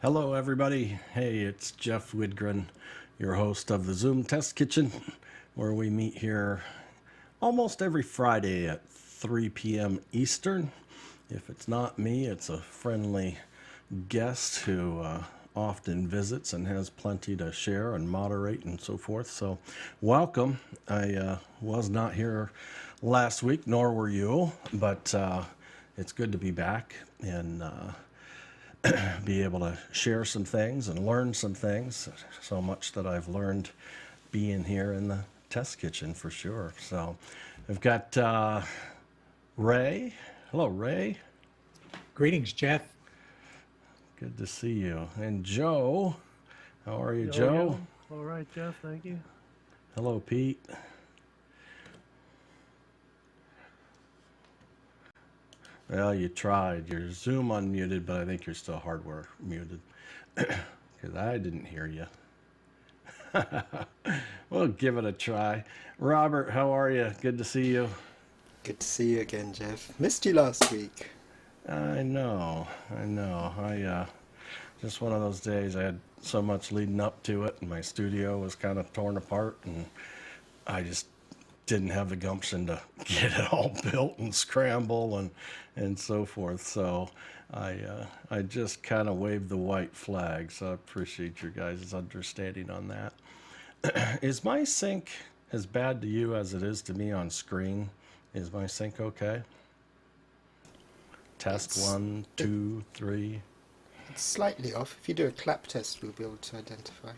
Hello, everybody. Hey, it's Jeff Widgren, your host of the Zoom Test Kitchen, where we meet here almost every Friday at 3 p.m. Eastern. If it's not me, it's a friendly guest who often visits and has plenty to share and moderate and so forth. So, welcome. I was not here last week, nor were you, but it's good to be back and be able to share some things and learn some things. So much that I've learned being here in the test kitchen for sure. So we've got Ray. Hello, Ray. Greetings, Jeff. Good to see you. And Joe. How are you, Yo, Joe? yo. All right, Jeff. Thank you. Hello, Pete. Well, you tried. Your Zoom unmuted, but I think you're still hardware muted because I didn't hear you. We'll give it a try. Robert, how are you? Good to see you. Good to see you again, Jeff. Missed you last week. I know. Just one of those days. I had so much leading up to it, and my studio was kind of torn apart, and I just didn't have the gumption to get it all built and scramble and so forth. So I just kind of waved the white flag. So I appreciate your guys' understanding on that. Is my sync as bad to you as it is to me on screen? Is my sync okay? Test It's, 1, 2, 3. it's slightly off. If you do a clap test, we'll be able to identify.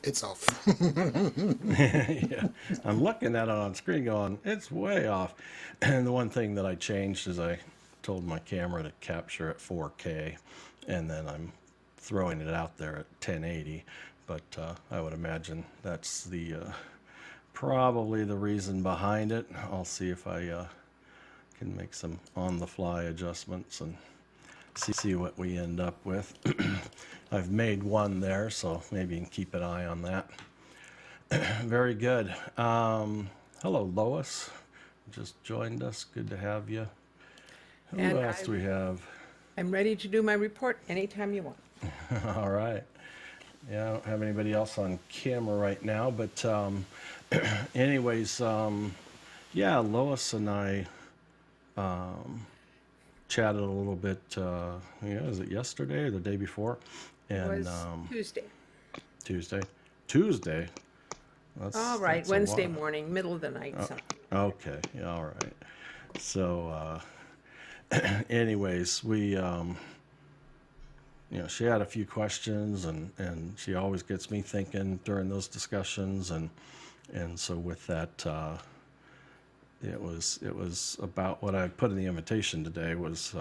It's off. Yeah, I'm looking at it on screen going, it's way off. And the one thing that I changed is I told my camera to capture at 4K, and then I'm throwing it out there at 1080. But I would imagine that's the probably the reason behind it. I'll see if I can make some on-the-fly adjustments and see what we end up with. I've made one there, so maybe you can keep an eye on that. Very good. Hello, Lois. Just joined us. Good to have you. Who And else do we have? I'm ready to do my report anytime you want. All right. Yeah, I don't have anybody else on camera right now, but anyways, yeah, Lois and I chatted a little bit. Is it yesterday or the day before? It And was Tuesday. Tuesday. All right, That's a Wednesday lot. morning, middle of the night. Something. Okay, yeah, all right. So, anyways, we, she had a few questions, and she always gets me thinking during those discussions, and so with that, it was about what I put in the invitation today was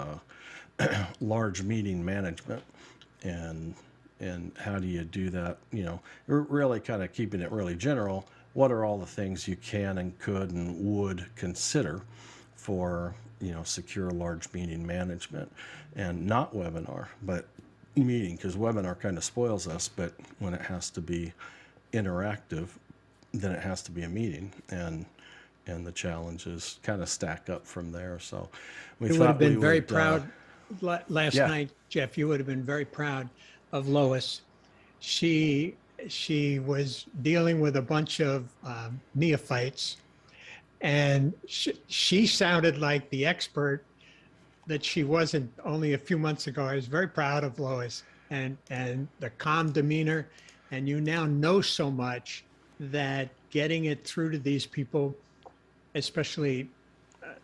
large meeting management, and how do you do that? Really kind of keeping it really general. What are all the things you can and could and would consider for secure large meeting management, and not webinar, but meeting, because webinar kind of spoils us. But when it has to be interactive, then it has to be a meeting, and the challenges kind of stack up from there. So we You would thought have been we very would, proud last yeah. night, Jeff. You would have been very proud of Lois. She was dealing with a bunch of neophytes, and she sounded like the expert that she wasn't only a few months ago. I was very proud of Lois and the calm demeanor, and you now know so much that getting it through to these people, especially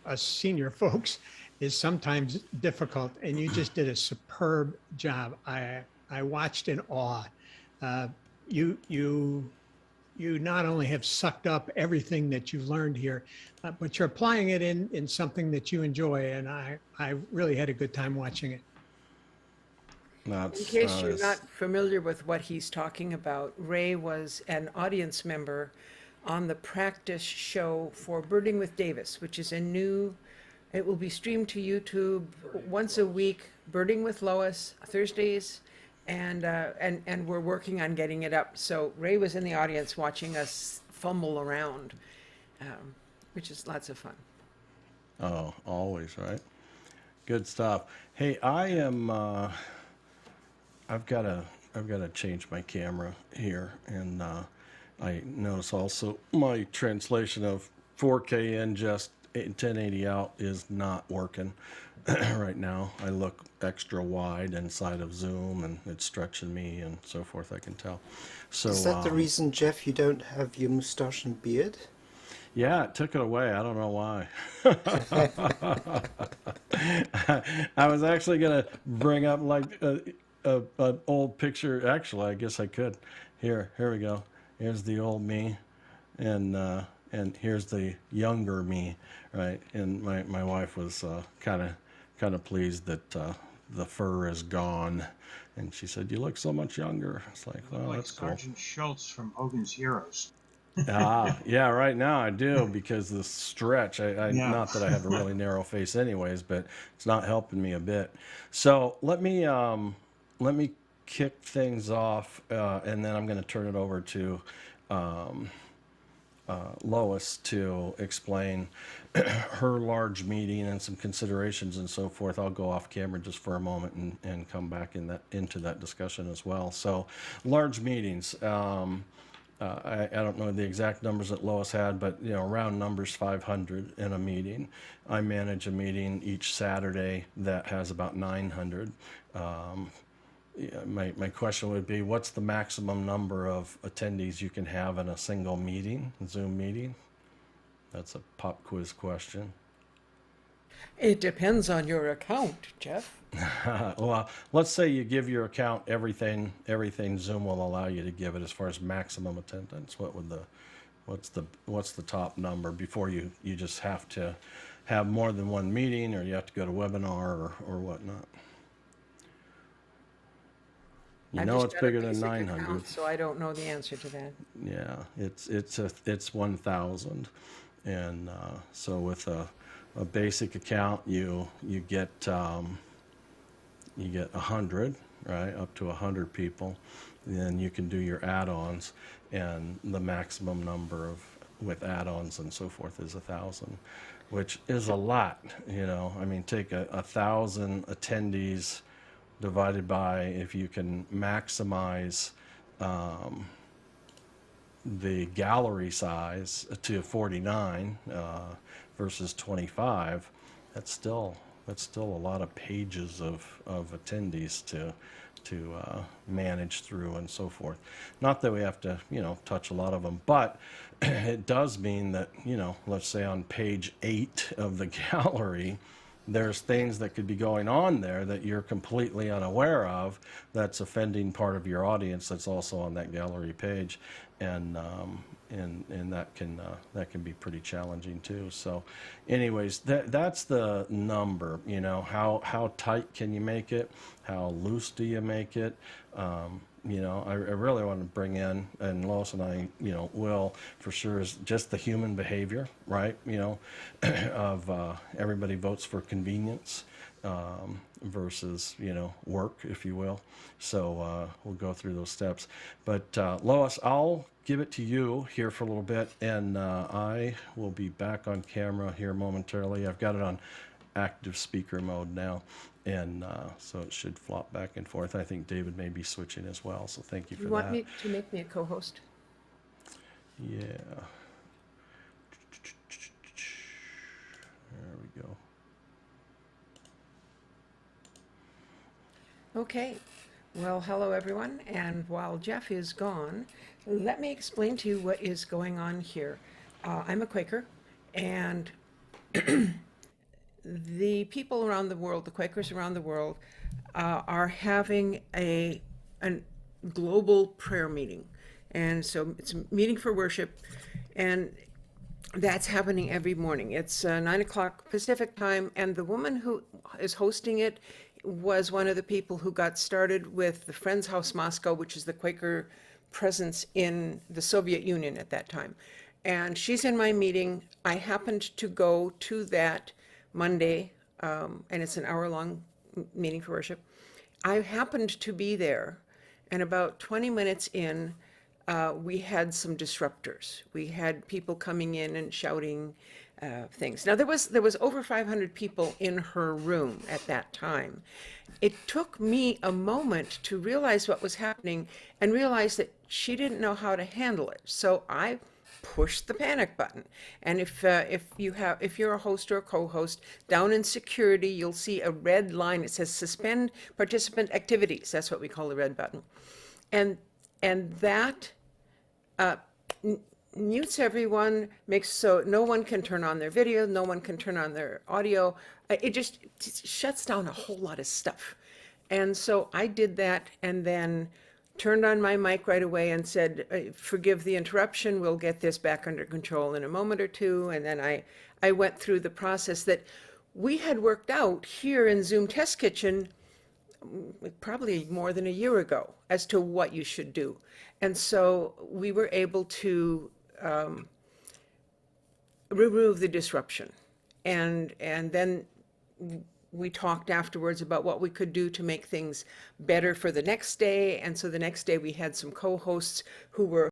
us senior folks, is sometimes difficult, and you just did a superb job. I watched in awe. You not only have sucked up everything that you've learned here, but you're applying it in something that you enjoy, and I really had a good time watching it. In case you're not familiar with what he's talking about, Ray was an audience member on the practice show for Birding with Davis, which is it will be streamed to YouTube once a week, Birding with Lois, Thursdays, and we're working on getting it up. So Ray was in the audience watching us fumble around, which is lots of fun. Oh, always, right? Good stuff. Hey, I've got to change my camera here, and I notice also my translation of 4K in just 1080 out is not working right now. I look extra wide inside of Zoom, and it's stretching me and so forth. I can tell. So Is that the reason, Jeff, you don't have your moustache and beard? yeah, it took it away. I don't know why. I was actually gonna bring up like an old picture. Actually, I guess I could. Here we go. Here's the old me, and here's the younger me, right? And my wife was kind of pleased that the fur is gone, and she said, "You look so much younger." It's like, well, Like that's cool. Sergeant Schultz from Hogan's Heroes. Yeah, right now I do because the stretch. Yeah. Not that I have a really narrow face, anyways, but it's not helping me a bit. So let me kick things off, and then I'm going to turn it over to Lois to explain her large meeting and some considerations and so forth. I'll go off camera just for a moment and come back into that discussion as well. So, large meetings. I don't know the exact numbers that Lois had, but round numbers 500 in a meeting. I manage a meeting each Saturday that has about 900. My question would be, what's the maximum number of attendees you can have in a single meeting, Zoom meeting? That's a pop quiz question. It depends on your account, Jeff. Well, let's say you give your account everything Zoom will allow you to give it as far as maximum attendance. What's the top number before you just have to have more than one meeting, or you have to go to webinar or whatnot? I've It's just got a bigger than basic 900. account, so I don't know the answer to that. Yeah, it's 1,000, and so with a basic account, you get 100, right, up to 100 people. Then you can do your add-ons, and the maximum number with add-ons and so forth is 1,000, which is a lot. I mean, take 1,000 attendees divided by, if you can maximize the gallery size to 49 versus 25, that's still a lot of pages of attendees to manage through and so forth. Not that we have to touch a lot of them, but it does mean that let's say on page 8 of the gallery, there's things that could be going on there that you're completely unaware of, that's offending part of your audience that's also on that gallery page, and that can be pretty challenging too. So anyways, that's the number. How tight can you make it? How loose do you make it? I really want to bring in, and Lois and I, will for sure, is just the human behavior, right? Of everybody votes for convenience versus, work, if you will. So we'll go through those steps. But Lois, I'll give it to you here for a little bit, and I will be back on camera here momentarily. I've got it on active speaker mode now, and so it should flop back and forth. I think David may be switching as well, so thank you for that. You want me to make me a co-host? Yeah. There we go. Okay. Well, hello everyone, and while Jeff is gone, let me explain to you what is going on here. I'm a Quaker, and the people around the world, the Quakers around the world, are having a global prayer meeting. And so it's a meeting for worship, and that's happening every morning. It's 9 o'clock Pacific time, and the woman who is hosting it was one of the people who got started with the Friends House Moscow, which is the Quaker presence in the Soviet Union at that time. And she's in my meeting. I happened to go to that Monday, and it's an hour-long meeting for worship. I happened to be there, and about 20 minutes in, we had some disruptors. We had people coming in and shouting, things. Now there was over 500 people in her room at that time. It took me a moment to realize what was happening and realize that she didn't know how to handle it. So I pushed the panic button. And if you're a host or a co-host, down in security you'll see a red line. It says suspend participant activities. That's what we call the red button. And that mutes everyone, makes so no one can turn on their video, no one can turn on their audio. It just shuts down a whole lot of stuff. And so I did that, and then turned on my mic right away and said, forgive the interruption, we'll get this back under control in a moment or two. And then I went through the process that we had worked out here in Zoom Test Kitchen probably more than a year ago as to what you should do. And so we were able to remove the disruption. And then we talked afterwards about what we could do to make things better for the next day. And so the next day we had some co-hosts who were